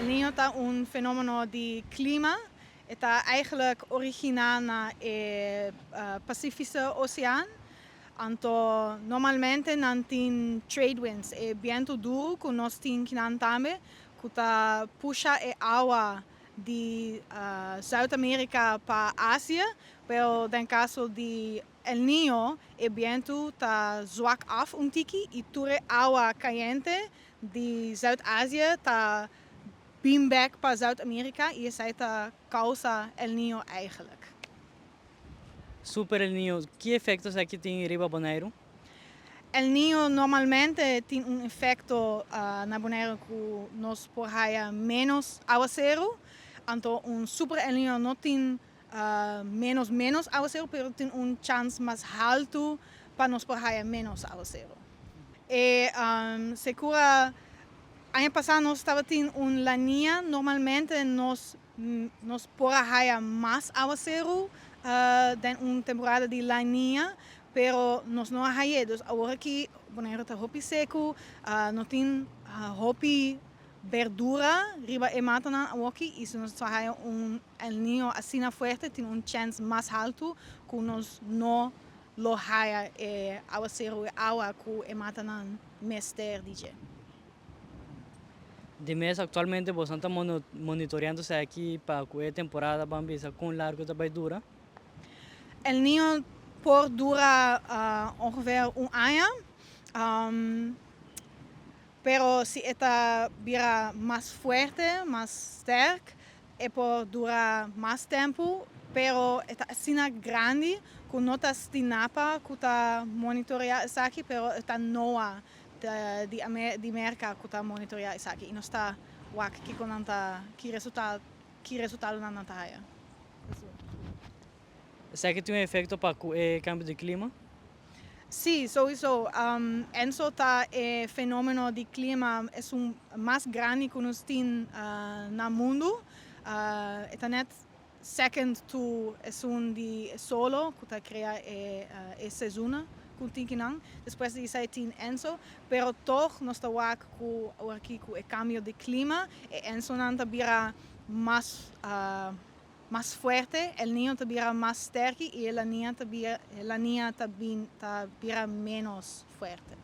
Niño está un fenómeno de clima, está eigenlijk originaal na Pacifische Oceaan. Anto normalmente nan tin trade winds e viento duro que nós tin kinan tambe, kuta puxa e agua de Zuid-América para Ásia, pero en caso de El Niño, e viento tá zwak af un tiki e ture agua caliente de Zuid-Ásia tá beam back para Zuid-Amerika e essa tá causa El Niño eigenlijk. Super El Niño, que efeitos é que tem em Rio de Janeiro? El Niño normalmente tiene un efecto na Bonaire que nos porraia menos aguacero. Anto un super El Niño no tiene menos aguacero, pero tiene un chance más alto para nos porraia menos aguacero. E segura, año pasado nos estaba teniendo un La Niña, normalmente nos porraia más aguacero dan una temporada de La Niña, pero nos não arraiados. Agora que Bonaire está hopi seco, não tem hopi verdura, riba e matanan aqui, e se nos arraia El Niño assim na fuerte, tem chance mais alto que nos não lo raia e aguacero e água que e matanan mester DJ. De mês, atualmente, você está monitoreando se aqui para a temporada bambisa com largo da dura? El Niño por dura ongeveer un año, pero si está vira más fuerte, más sterk, por dura más tiempo, pero está así grande que no está stinapa, que está monitorear esa aquí, pero está noa de América que está monitorear esa aquí, y no está wak que resultado na nantaya. Será que tem um efeito para o câmbio de clima? Sí, sowieso. Enzo está fenómeno de clima es un más grande que nos tiene na mundo. Está net second to es un de solo que está crea seizoenen kuntinkinan. Después de ese tin Enzo, pero toch nos está wak aquí ku cambio de clima. Enzo nanta bira más fuerte, el niño tuviera más sterk y la niña tuviera menos fuerte.